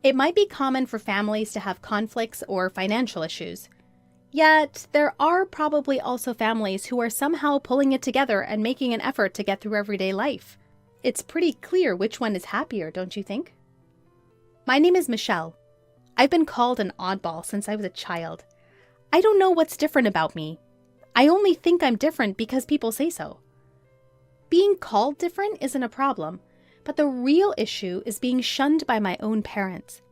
It might be common for families to have conflicts or financial issues. Yet, there are probably also families who are somehow pulling it together and making an effort to get through everyday life. It's pretty clear which one is happier, don't you think? My name is Michelle. I've been called an oddball since I was a child. I don't know what's different about me. I only think I'm different because people say so. Being called different isn't a problem, but the real issue is being shunned by my own parents.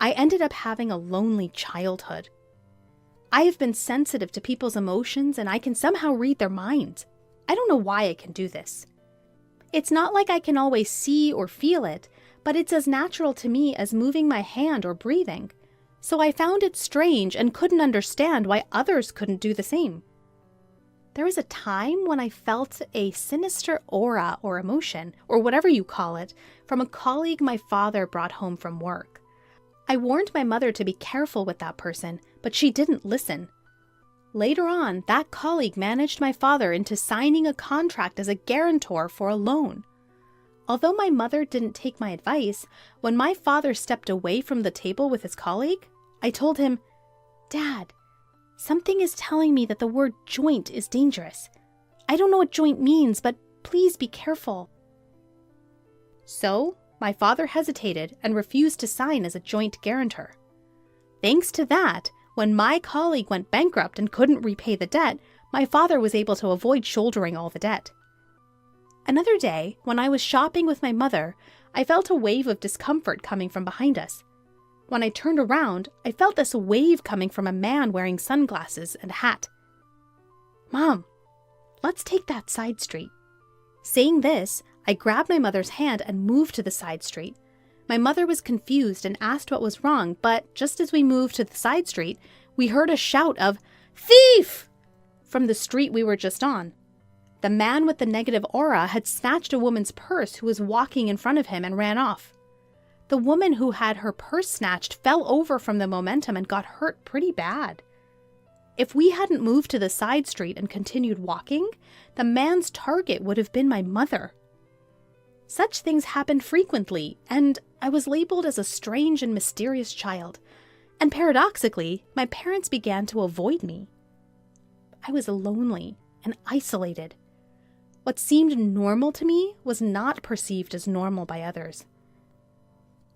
I ended up having a lonely childhood. I have been sensitive to people's emotions and I can somehow read their minds. I don't know why I can do this. It's not like I can always see or feel it, but it's as natural to me as moving my hand or breathing. So I found it strange and couldn't understand why others couldn't do the same. There was a time when I felt a sinister aura or emotion, or whatever you call it, from a colleague my father brought home from work. I warned my mother to be careful with that person, but she didn't listen. Later on, that colleague managed my father into signing a contract as a guarantor for a loan. Although my mother didn't take my advice, when my father stepped away from the table with his colleague, I told him, "Dad, something is telling me that the word joint is dangerous. I don't know what joint means, but please be careful." So, my father hesitated and refused to sign as a joint guarantor. Thanks to that, when my colleague went bankrupt and couldn't repay the debt, my father was able to avoid shouldering all the debt. Another day, when I was shopping with my mother, I felt a wave of discomfort coming from behind us. When I turned around, I felt this wave coming from a man wearing sunglasses and a hat. "Mom, let's take that side street." Saying this, I grabbed my mother's hand and moved to the side street. My mother was confused and asked what was wrong, but just as we moved to the side street, we heard a shout of "Thief!" from the street we were just on. The man with the negative aura had snatched a woman's purse who was walking in front of him and ran off. The woman who had her purse snatched fell over from the momentum and got hurt pretty bad. If we hadn't moved to the side street and continued walking, the man's target would have been my mother. Such things happened frequently, and I was labeled as a strange and mysterious child. And paradoxically, my parents began to avoid me. I was lonely and isolated. What seemed normal to me was not perceived as normal by others.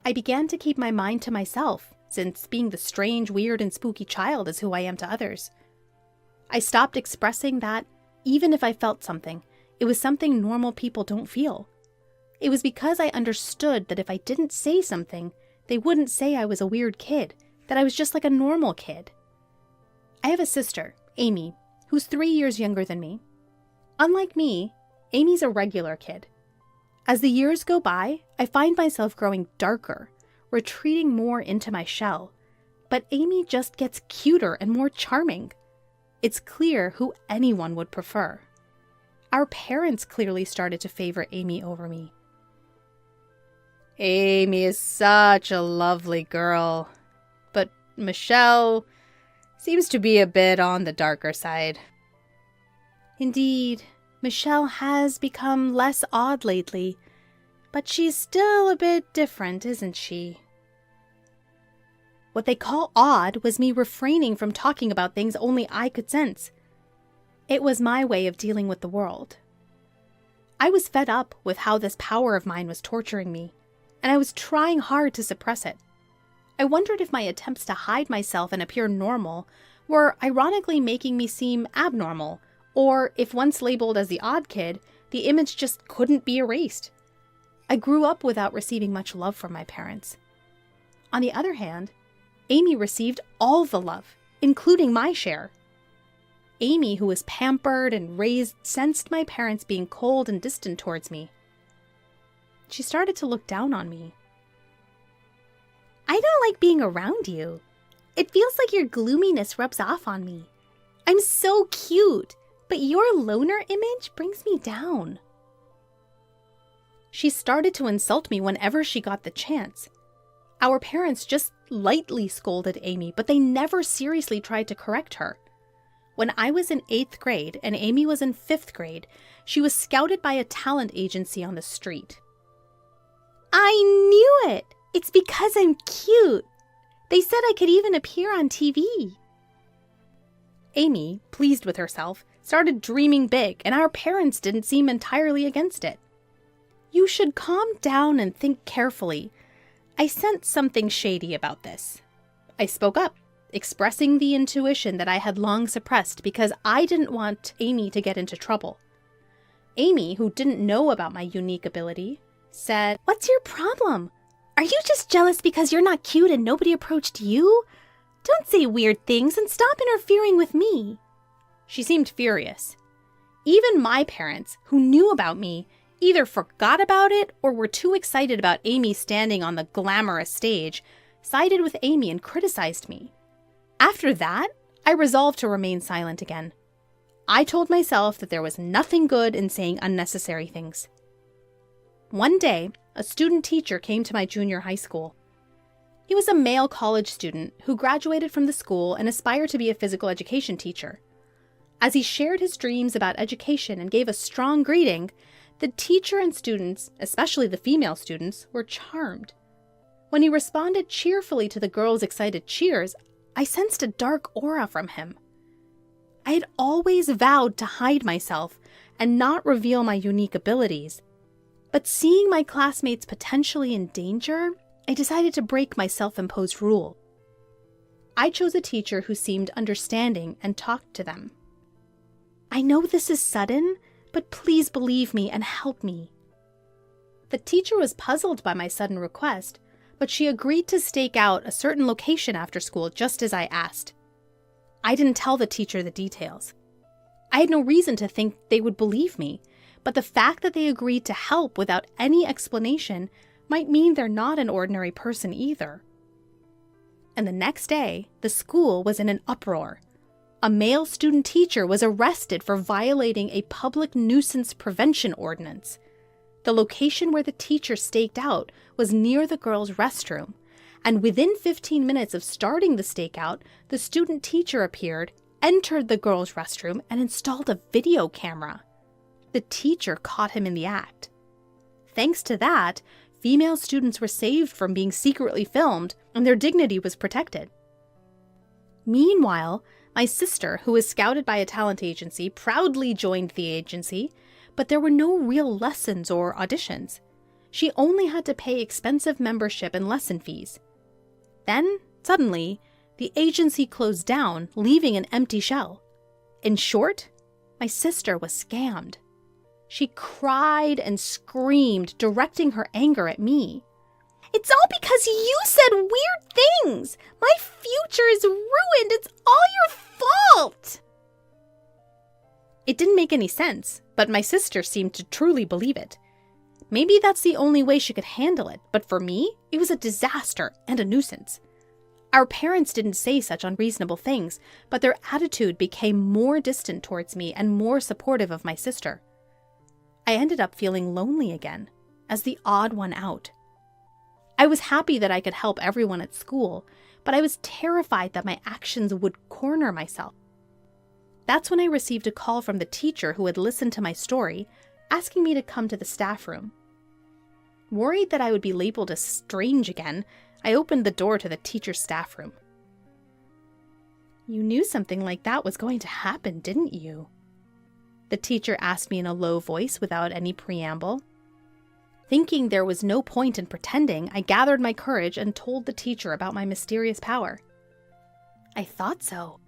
I began to keep my mind to myself, since being the strange, weird, and spooky child is who I am to others. I stopped expressing that, even if I felt something, it was something normal people don't feel. It was because I understood that if I didn't say something, they wouldn't say I was a weird kid, that I was just like a normal kid. I have a sister, Amy, who's 3 years younger than me. Unlike me, Amy's a regular kid. As the years go by, I find myself growing darker, retreating more into my shell. But Amy just gets cuter and more charming. It's clear who anyone would prefer. Our parents clearly started to favor Amy over me. Amy is such a lovely girl, but Michelle seems to be a bit on the darker side. Indeed, Michelle has become less odd lately, but she's still a bit different, isn't she? What they call odd was me refraining from talking about things only I could sense. It was my way of dealing with the world. I was fed up with how this power of mine was torturing me, and I was trying hard to suppress it. I wondered if my attempts to hide myself and appear normal were ironically making me seem abnormal, or if once labeled as the odd kid, the image just couldn't be erased. I grew up without receiving much love from my parents. On the other hand, Amy received all the love, including my share. Amy, who was pampered and raised, sensed my parents being cold and distant towards me. She started to look down on me. "I don't like being around you. It feels like your gloominess rubs off on me. I'm so cute, but your loner image brings me down." She started to insult me whenever she got the chance. Our parents just lightly scolded Amy, but they never seriously tried to correct her. When I was in 8th grade and Amy was in 5th grade, she was scouted by a talent agency on the street. "I knew it! It's because I'm cute. They said I could even appear on TV. Amy, pleased with herself, started dreaming big, and our parents didn't seem entirely against it. You should calm down and think carefully. I sensed something shady about this. I spoke up, expressing the intuition that I had long suppressed because I didn't want Amy to get into trouble. Amy, who didn't know about my unique ability, said, "What's your problem? Are you just jealous because you're not cute and nobody approached you? Don't say weird things and stop interfering with me." She seemed furious. Even my parents, who knew about me, either forgot about it or were too excited about Amy standing on the glamorous stage, sided with Amy and criticized me. After that, I resolved to remain silent again. I told myself that there was nothing good in saying unnecessary things. One day, a student teacher came to my junior high school. He was a male college student who graduated from the school and aspired to be a physical education teacher. As he shared his dreams about education and gave a strong greeting, the teacher and students, especially the female students, were charmed. When he responded cheerfully to the girls' excited cheers, I sensed a dark aura from him. I had always vowed to hide myself and not reveal my unique abilities. But seeing my classmates potentially in danger, I decided to break my self-imposed rule. I chose a teacher who seemed understanding and talked to them. "I know this is sudden, but please believe me and help me." The teacher was puzzled by my sudden request, but she agreed to stake out a certain location after school just as I asked. I didn't tell the teacher the details. I had no reason to think they would believe me, but the fact that they agreed to help without any explanation might mean they're not an ordinary person either. And the next day, the school was in an uproar. A male student teacher was arrested for violating a public nuisance prevention ordinance. The location where the teacher staked out was near the girls' restroom, and within 15 minutes of starting the stakeout, the student teacher appeared, entered the girls' restroom, and installed a video camera. The teacher caught him in the act. Thanks to that, female students were saved from being secretly filmed, and their dignity was protected. Meanwhile, my sister, who was scouted by a talent agency, proudly joined the agency, but there were no real lessons or auditions. She only had to pay expensive membership and lesson fees. Then, suddenly, the agency closed down, leaving an empty shell. In short, my sister was scammed. She cried and screamed, directing her anger at me. "It's all because you said weird things! My future is ruined! It's all your fault!" It didn't make any sense, but my sister seemed to truly believe it. Maybe that's the only way she could handle it, but for me, it was a disaster and a nuisance. Our parents didn't say such unreasonable things, but their attitude became more distant towards me and more supportive of my sister. I ended up feeling lonely again, as the odd one out. I was happy that I could help everyone at school, but I was terrified that my actions would corner myself. That's when I received a call from the teacher who had listened to my story, asking me to come to the staff room. Worried that I would be labeled as strange again, I opened the door to the teacher's staff room. "You knew something like that was going to happen, didn't you?" The teacher asked me in a low voice without any preamble. Thinking there was no point in pretending, I gathered my courage and told the teacher about my mysterious power. "I thought so.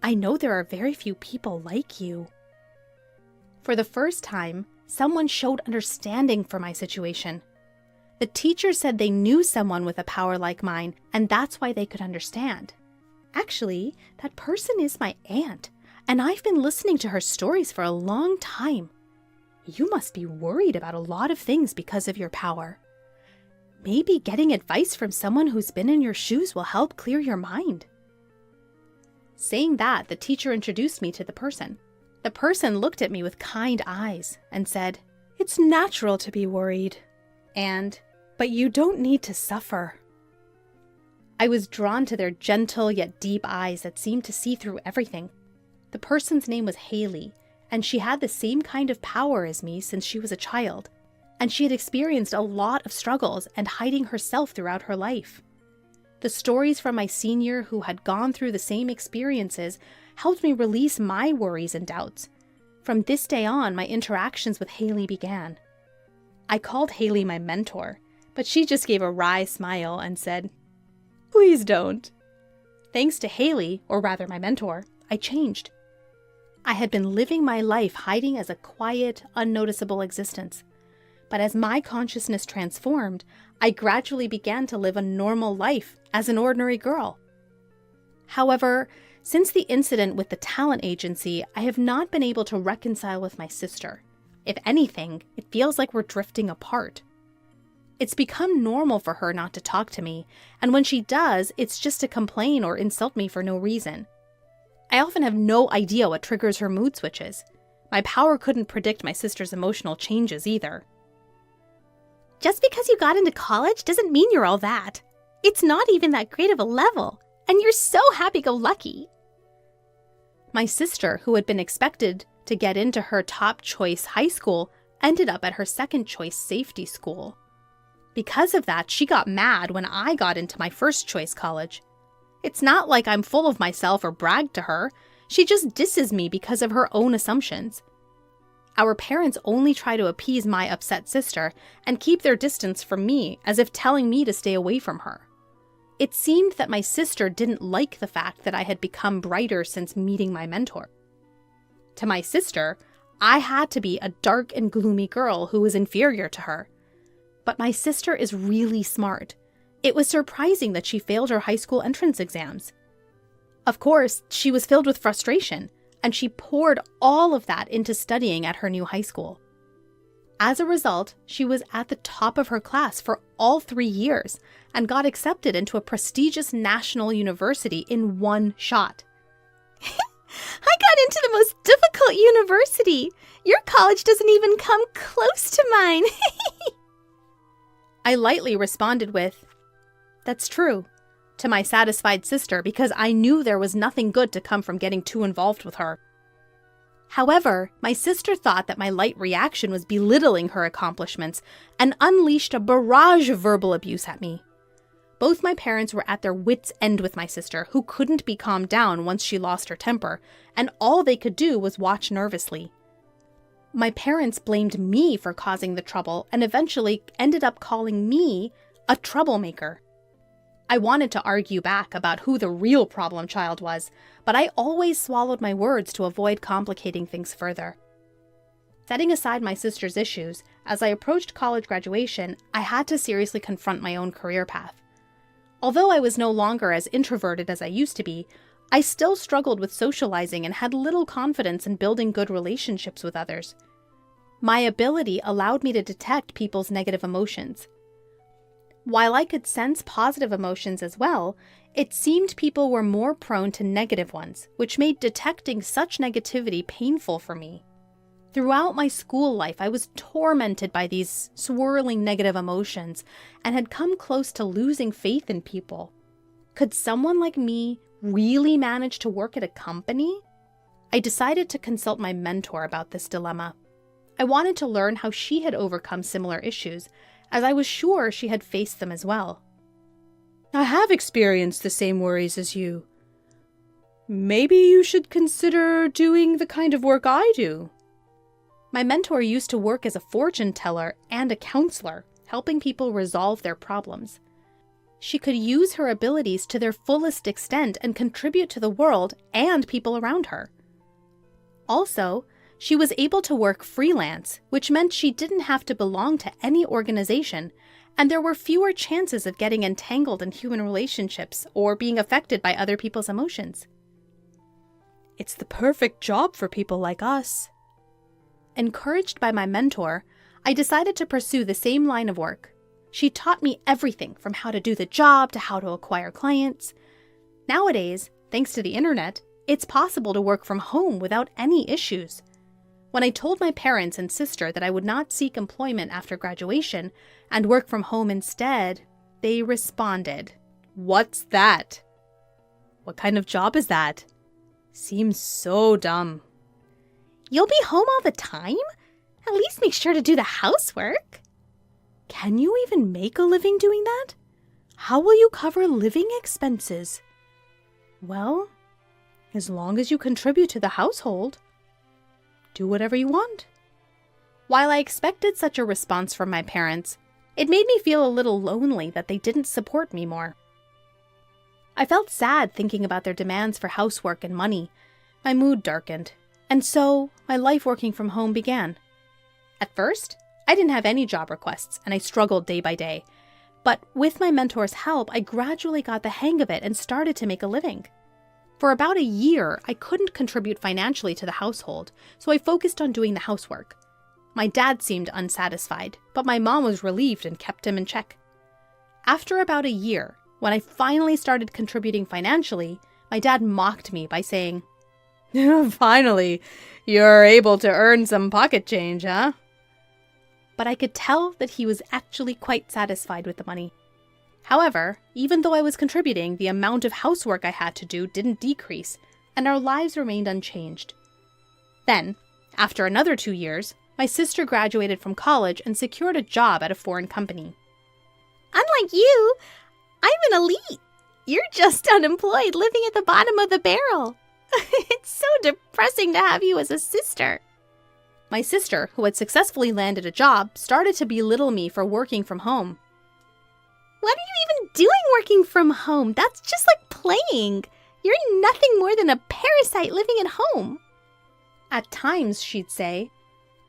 I know there are very few people like you." For the first time, someone showed understanding for my situation. The teacher said they knew someone with a power like mine, and that's why they could understand. Actually, that person is my aunt, and I've been listening to her stories for a long time. You must be worried about a lot of things because of your power. Maybe getting advice from someone who's been in your shoes will help clear your mind." Saying that, the teacher introduced me to the person. The person looked at me with kind eyes and said, "It's natural to be worried. But you don't need to suffer." I was drawn to their gentle yet deep eyes that seemed to see through everything. The person's name was Haley, and she had the same kind of power as me since she was a child. and she had experienced a lot of struggles and hiding herself throughout her life. The stories from my senior who had gone through the same experiences helped me release my worries and doubts. From this day on, my interactions with Haley began. I called Haley my mentor, but she just gave a wry smile and said, "Please don't." Thanks to Haley, or rather my mentor, I changed. I had been living my life hiding as a quiet, unnoticeable existence. But as my consciousness transformed, I gradually began to live a normal life as an ordinary girl. However, since the incident with the talent agency, I have not been able to reconcile with my sister. If anything, it feels like we're drifting apart. It's become normal for her not to talk to me, and when she does, it's just to complain or insult me for no reason. I often have no idea what triggers her mood switches. My power couldn't predict my sister's emotional changes either. Just because you got into college doesn't mean you're all that. It's not even that great of a level, and you're so happy-go-lucky. My sister, who had been expected to get into her top choice high school, ended up at her second choice safety school. Because of that, she got mad when I got into my first choice college. It's not like I'm full of myself or brag to her. She just disses me because of her own assumptions. Our parents only try to appease my upset sister and keep their distance from me, as if telling me to stay away from her. It seemed that my sister didn't like the fact that I had become brighter since meeting my mentor. To my sister, I had to be a dark and gloomy girl who was inferior to her. But my sister is really smart. It was surprising that she failed her high school entrance exams. Of course, she was filled with frustration, and she poured all of that into studying at her new high school. As a result, she was at the top of her class for all 3 years and got accepted into a prestigious national university in one shot. I got into the most difficult university. Your college doesn't even come close to mine. I lightly responded with, "That's true," to my satisfied sister because I knew there was nothing good to come from getting too involved with her. However, my sister thought that my light reaction was belittling her accomplishments and unleashed a barrage of verbal abuse at me. Both my parents were at their wits' end with my sister, who couldn't be calmed down once she lost her temper, and all they could do was watch nervously. My parents blamed me for causing the trouble and eventually ended up calling me a troublemaker. I wanted to argue back about who the real problem child was, but I always swallowed my words to avoid complicating things further. Setting aside my sister's issues, as I approached college graduation, I had to seriously confront my own career path. Although I was no longer as introverted as I used to be, I still struggled with socializing and had little confidence in building good relationships with others. My ability allowed me to detect people's negative emotions. While I could sense positive emotions as well, it seemed people were more prone to negative ones, which made detecting such negativity painful for me. Throughout my school life, I was tormented by these swirling negative emotions and had come close to losing faith in people. Could someone like me really manage to work at a company? I decided to consult my mentor about this dilemma. I wanted to learn how she had overcome similar issues, as I was sure she had faced them as well. "I have experienced the same worries as you. Maybe you should consider doing the kind of work I do." My mentor used to work as a fortune teller and a counselor, helping people resolve their problems. She could use her abilities to their fullest extent and contribute to the world and people around her. Also, she was able to work freelance, which meant she didn't have to belong to any organization, and there were fewer chances of getting entangled in human relationships or being affected by other people's emotions. "It's the perfect job for people like us." Encouraged by my mentor, I decided to pursue the same line of work. She taught me everything from how to do the job to how to acquire clients. Nowadays, thanks to the internet, it's possible to work from home without any issues. When I told my parents and sister that I would not seek employment after graduation and work from home instead, they responded, "What's that? What kind of job is that? Seems so dumb." "You'll be home all the time? At least make sure to do the housework." Can you even make a living doing that? How will you cover living expenses? Well, as long as you contribute to the household, do whatever you want. While I expected such a response from my parents, it made me feel a little lonely that they didn't support me more. I felt sad thinking about their demands for housework and money. My mood darkened, and so my life working from home began. At first, I didn't have any job requests, and I struggled day by day. But with my mentor's help, I gradually got the hang of it and started to make a living. For about a year, I couldn't contribute financially to the household, so I focused on doing the housework. My dad seemed unsatisfied, but my mom was relieved and kept him in check. After about a year, when I finally started contributing financially, my dad mocked me by saying, "Finally, you're able to earn some pocket change, huh?" But I could tell that he was actually quite satisfied with the money. However, even though I was contributing, the amount of housework I had to do didn't decrease, and our lives remained unchanged. Then, after another 2 years, my sister graduated from college and secured a job at a foreign company. Unlike you, I'm an elite. You're just unemployed, living at the bottom of the barrel. It's so depressing to have you as a sister. My sister, who had successfully landed a job, started to belittle me for working from home. What are you even doing working from home? That's just like playing. You're nothing more than a parasite living at home. At times, she'd say,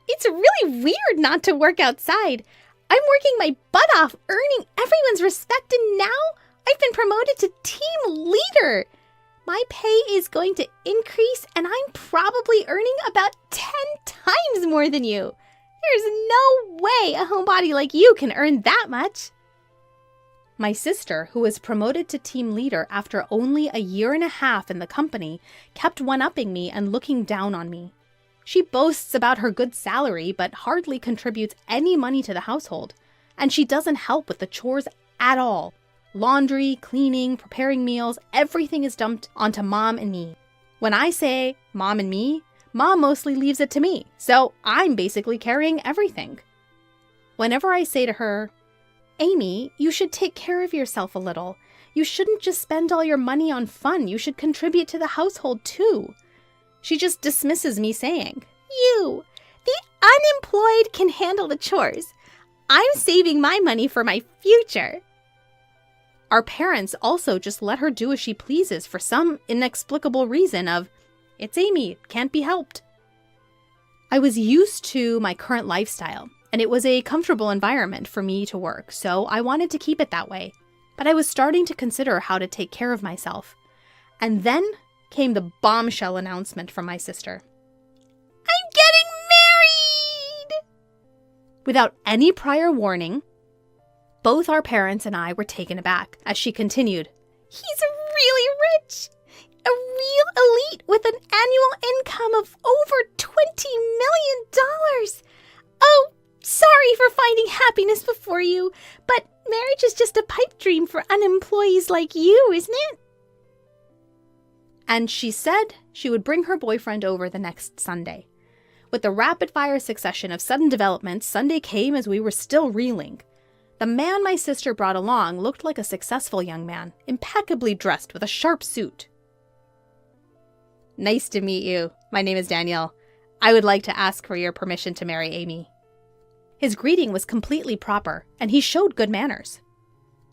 "It's really weird not to work outside. I'm working my butt off, earning everyone's respect, and now I've been promoted to team leader. My pay is going to increase, and I'm probably earning about 10 times more than you. There's no way a homebody like you can earn that much." My sister, who was promoted to team leader after only a year and a half in the company, kept one-upping me and looking down on me. She boasts about her good salary, but hardly contributes any money to the household, and she doesn't help with the chores at all. Laundry, cleaning, preparing meals, everything is dumped onto Mom and me. When I say Mom and me, Mom mostly leaves it to me, so I'm basically carrying everything. Whenever I say to her, "Amy, you should take care of yourself a little. You shouldn't just spend all your money on fun. You should contribute to the household too," she just dismisses me saying, "You, the unemployed, can handle the chores. I'm saving my money for my future." Our parents also just let her do as she pleases for some inexplicable reason of, "It's Amy, it can't be helped." I was used to my current lifestyle, and it was a comfortable environment for me to work, so I wanted to keep it that way. But I was starting to consider how to take care of myself. And then came the bombshell announcement from my sister. "I'm getting married!" Without any prior warning, both our parents and I were taken aback as she continued, "He's really rich. A real elite with an annual income of over $20 million. Oh, sorry for finding happiness before you, but marriage is just a pipe dream for unemployees like you, isn't it?" And she said she would bring her boyfriend over the next Sunday. With the rapid-fire succession of sudden developments, Sunday came as we were still reeling. The man my sister brought along looked like a successful young man, impeccably dressed with a sharp suit. "Nice to meet you. My name is Danielle. I would like to ask for your permission to marry Amy." His greeting was completely proper, and he showed good manners.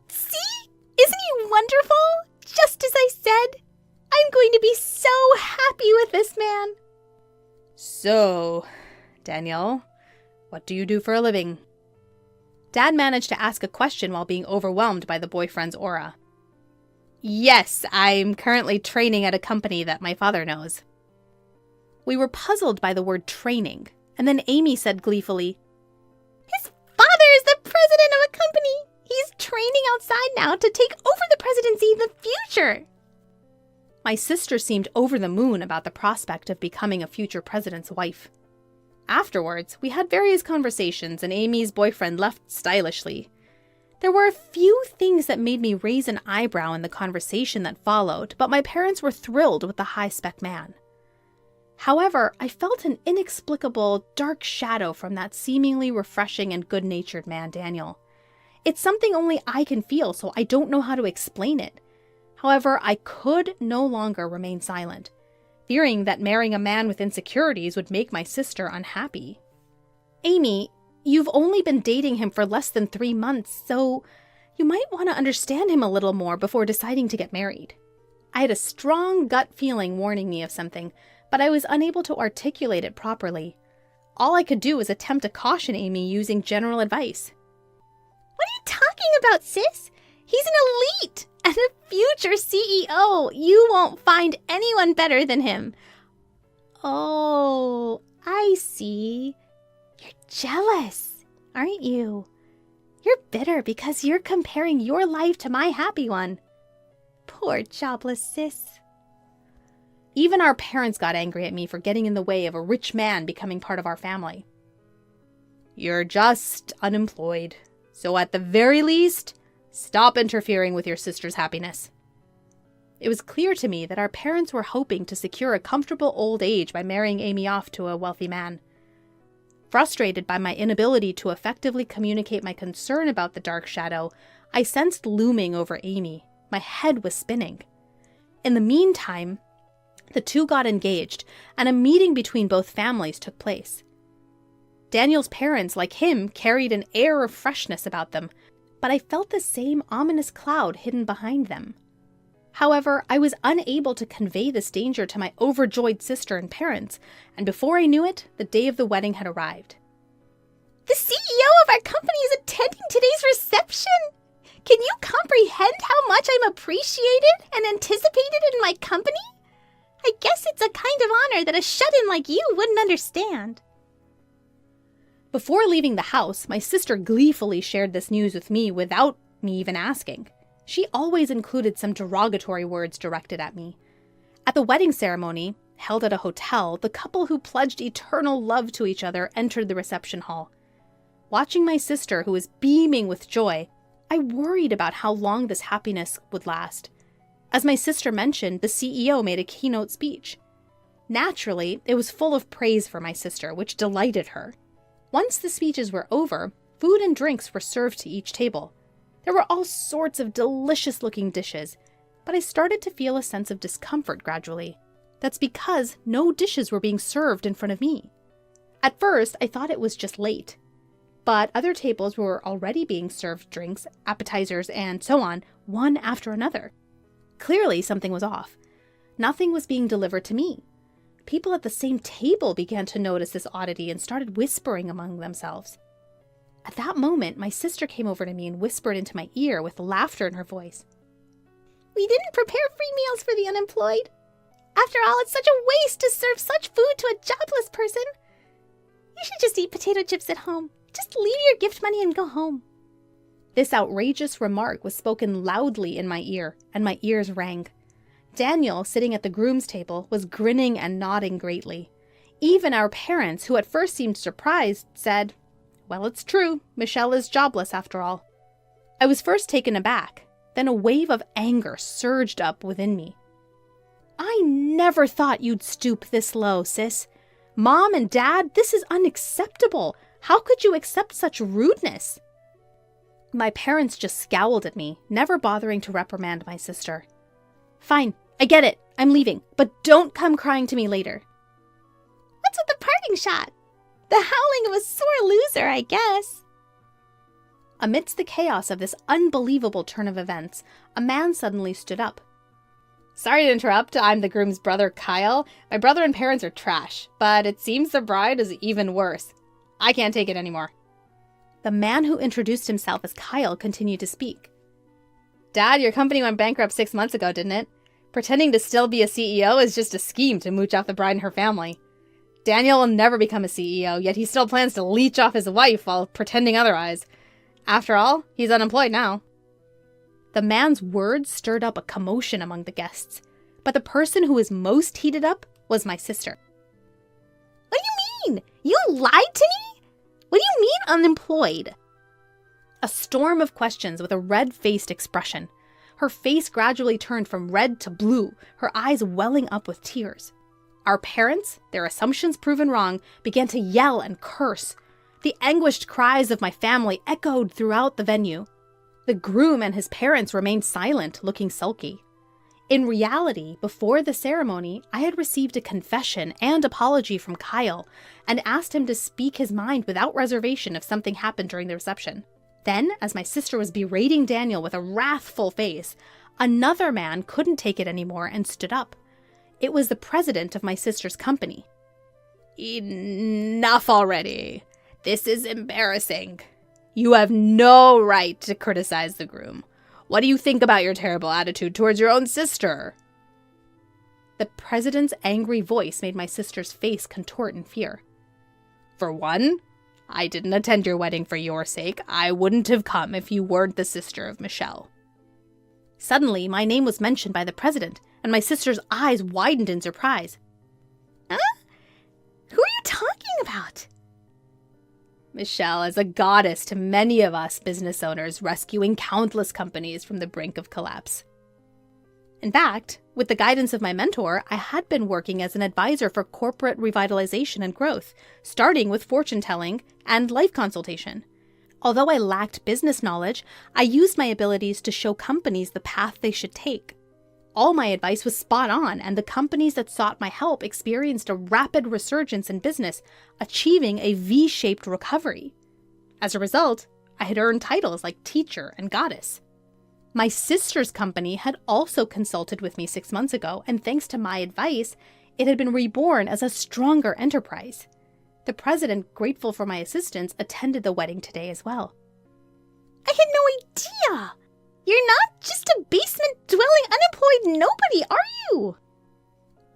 "See? Isn't he wonderful? Just as I said. I'm going to be so happy with this man." "So, Danielle, what do you do for a living?" Dad managed to ask a question while being overwhelmed by the boyfriend's aura. "Yes, I'm currently training at a company that my father knows." We were puzzled by the word training, and then Amy said gleefully, "His father is the president of a company. He's training outside now to take over the presidency in the future." My sister seemed over the moon about the prospect of becoming a future president's wife. Afterwards, we had various conversations, and Amy's boyfriend left stylishly. There were a few things that made me raise an eyebrow in the conversation that followed, but my parents were thrilled with the high-spec man. However, I felt an inexplicable dark shadow from that seemingly refreshing and good-natured man, Daniel. It's something only I can feel, so I don't know how to explain it. However, I could no longer remain silent, fearing that marrying a man with insecurities would make my sister unhappy. Amy, you've only been dating him for less than 3 months, so you might want to understand him a little more before deciding to get married. I had a strong gut feeling warning me of something, but I was unable to articulate it properly. All I could do was attempt to caution Amy using general advice. What are you talking about, sis? He's an elite and a future CEO. You won't find anyone better than him. Oh, I see. You're jealous, aren't you? You're bitter because you're comparing your life to my happy one. Poor jobless sis. Even our parents got angry at me for getting in the way of a rich man becoming part of our family. You're just unemployed, so at the very least, stop interfering with your sister's happiness. It was clear to me that our parents were hoping to secure a comfortable old age by marrying Amy off to a wealthy man. Frustrated by my inability to effectively communicate my concern about the dark shadow, I sensed looming over Amy. My head was spinning. In the meantime, the two got engaged, and a meeting between both families took place. Daniel's parents, like him, carried an air of freshness about them, but I felt the same ominous cloud hidden behind them. However, I was unable to convey this danger to my overjoyed sister and parents, and before I knew it, the day of the wedding had arrived. The CEO of our company is attending today's reception. Can you comprehend how much I'm appreciated and anticipated in my company? I guess it's a kind of honor that a shut-in like you wouldn't understand. Before leaving the house, my sister gleefully shared this news with me without me even asking. She always included some derogatory words directed at me. At the wedding ceremony, held at a hotel, the couple who pledged eternal love to each other entered the reception hall. Watching my sister, who was beaming with joy, I worried about how long this happiness would last. As my sister mentioned, the CEO made a keynote speech. Naturally, it was full of praise for my sister, which delighted her. Once the speeches were over, food and drinks were served to each table. There were all sorts of delicious-looking dishes, but I started to feel a sense of discomfort gradually. That's because no dishes were being served in front of me. At first, I thought it was just late, but other tables were already being served drinks, appetizers, and so on, one after another. Clearly, something was off. Nothing was being delivered to me. People at the same table began to notice this oddity and started whispering among themselves. At that moment, my sister came over to me and whispered into my ear with laughter in her voice. We didn't prepare free meals for the unemployed. After all, it's such a waste to serve such food to a jobless person. You should just eat potato chips at home. Just leave your gift money and go home. This outrageous remark was spoken loudly in my ear, and my ears rang. Daniel, sitting at the groom's table, was grinning and nodding greatly. Even our parents, who at first seemed surprised, said, "Well, it's true. Michelle is jobless after all." I was first taken aback. Then a wave of anger surged up within me. I never thought you'd stoop this low, sis. Mom and Dad, this is unacceptable. How could you accept such rudeness? My parents just scowled at me, never bothering to reprimand my sister. Fine, I get it. I'm leaving, but don't come crying to me later. What's with the parting shot? The howling of a sore loser, I guess. Amidst the chaos of this unbelievable turn of events, a man suddenly stood up. Sorry to interrupt, I'm the groom's brother, Kyle. My brother and parents are trash, but it seems the bride is even worse. I can't take it anymore. The man who introduced himself as Kyle continued to speak. Dad, your company went bankrupt 6 months ago, didn't it? Pretending to still be a CEO is just a scheme to mooch off the bride and her family. Daniel will never become a CEO, yet he still plans to leech off his wife while pretending otherwise. After all, he's unemployed now. The man's words stirred up a commotion among the guests, but the person who was most heated up was my sister. What do you mean? You lied to me? What do you mean unemployed? A storm of questions with a red-faced expression. Her face gradually turned from red to blue, her eyes welling up with tears. Our parents, their assumptions proven wrong, began to yell and curse. The anguished cries of my family echoed throughout the venue. The groom and his parents remained silent, looking sulky. In reality, before the ceremony, I had received a confession and apology from Kyle and asked him to speak his mind without reservation if something happened during the reception. Then, as my sister was berating Daniel with a wrathful face, another man couldn't take it anymore and stood up. It was the president of my sister's company. "Enough already. This is embarrassing. You have no right to criticize the groom. What do you think about your terrible attitude towards your own sister?" The president's angry voice made my sister's face contort in fear. "For one, I didn't attend your wedding for your sake. I wouldn't have come if you weren't the sister of Michelle." Suddenly, my name was mentioned by the president, and my sister's eyes widened in surprise. Huh? Who are you talking about? Michelle is a goddess to many of us business owners, rescuing countless companies from the brink of collapse. In fact, with the guidance of my mentor, I had been working as an advisor for corporate revitalization and growth, starting with fortune telling and life consultation. Although I lacked business knowledge, I used my abilities to show companies the path they should take. All my advice was spot on, and the companies that sought my help experienced a rapid resurgence in business, achieving a V-shaped recovery. As a result, I had earned titles like teacher and goddess. My sister's company had also consulted with me 6 months ago, and thanks to my advice, it had been reborn as a stronger enterprise. The president, grateful for my assistance, attended the wedding today as well. I had no idea! You're not just a basement-dwelling unemployed nobody, are you?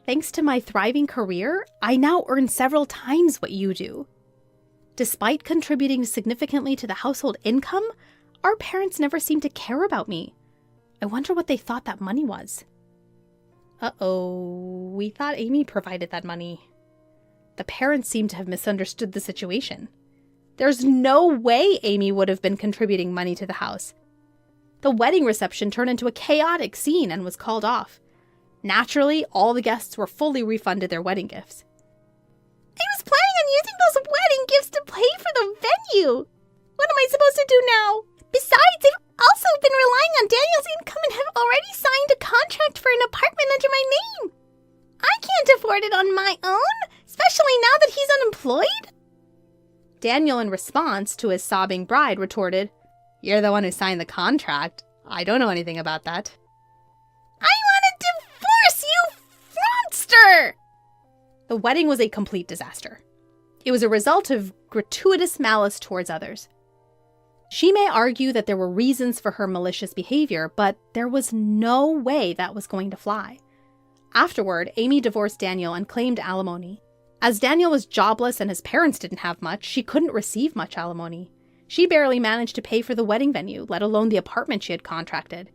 Thanks to my thriving career, I now earn several times what you do. Despite contributing significantly to the household income, our parents never seemed to care about me. I wonder what they thought that money was. Uh-oh, we thought Amy provided that money. The parents seem to have misunderstood the situation. There's no way Amy would have been contributing money to the house. The wedding reception turned into a chaotic scene and was called off. Naturally, all the guests were fully refunded their wedding gifts. I was planning on using those wedding gifts to pay for the venue. What am I supposed to do now? Besides, I've also been relying on Daniel's income and have already signed a contract for an apartment under my name. I can't afford it on my own, especially now that he's unemployed. Daniel, in response to his sobbing bride, retorted, "You're the one who signed the contract. I don't know anything about that." I want to divorce you, fraudster! The wedding was a complete disaster. It was a result of gratuitous malice towards others. She may argue that there were reasons for her malicious behavior, but there was no way that was going to fly. Afterward, Amy divorced Daniel and claimed alimony. As Daniel was jobless and his parents didn't have much, she couldn't receive much alimony. She barely managed to pay for the wedding venue, let alone the apartment she had contracted.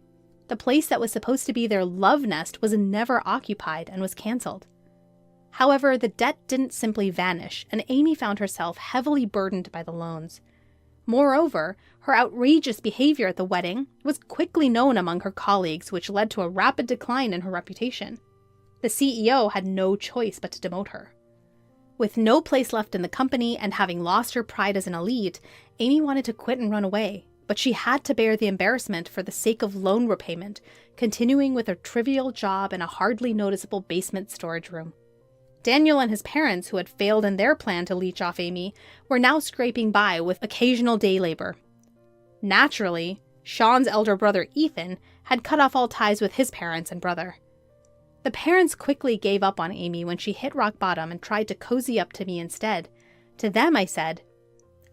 The place that was supposed to be their love nest was never occupied and was canceled. However, the debt didn't simply vanish, and Amy found herself heavily burdened by the loans. Moreover, her outrageous behavior at the wedding was quickly known among her colleagues, which led to a rapid decline in her reputation. The CEO had no choice but to demote her. With no place left in the company and having lost her pride as an elite, Amy wanted to quit and run away, but she had to bear the embarrassment for the sake of loan repayment, continuing with a trivial job in a hardly noticeable basement storage room. Daniel and his parents, who had failed in their plan to leech off Amy, were now scraping by with occasional day labor. Naturally, Sean's elder brother Ethan had cut off all ties with his parents and brother. The parents quickly gave up on Amy when she hit rock bottom and tried to cozy up to me instead. To them, I said,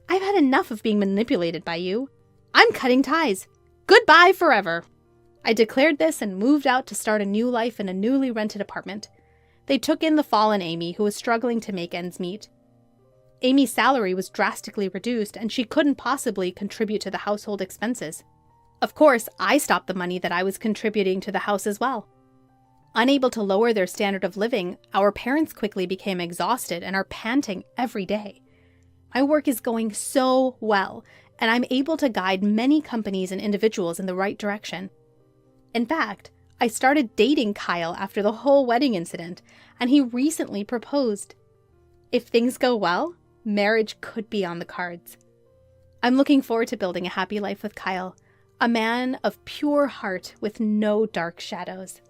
"I've had enough of being manipulated by you. I'm cutting ties. Goodbye forever." I declared this and moved out to start a new life in a newly rented apartment. They took in the fallen Amy, who was struggling to make ends meet. Amy's salary was drastically reduced, and she couldn't possibly contribute to the household expenses. Of course, I stopped the money that I was contributing to the house as well. Unable to lower their standard of living, our parents quickly became exhausted and are panting every day. My work is going so well, and I'm able to guide many companies and individuals in the right direction. In fact, I started dating Kyle after the whole wedding incident, and he recently proposed. If things go well, marriage could be on the cards. I'm looking forward to building a happy life with Kyle, a man of pure heart with no dark shadows.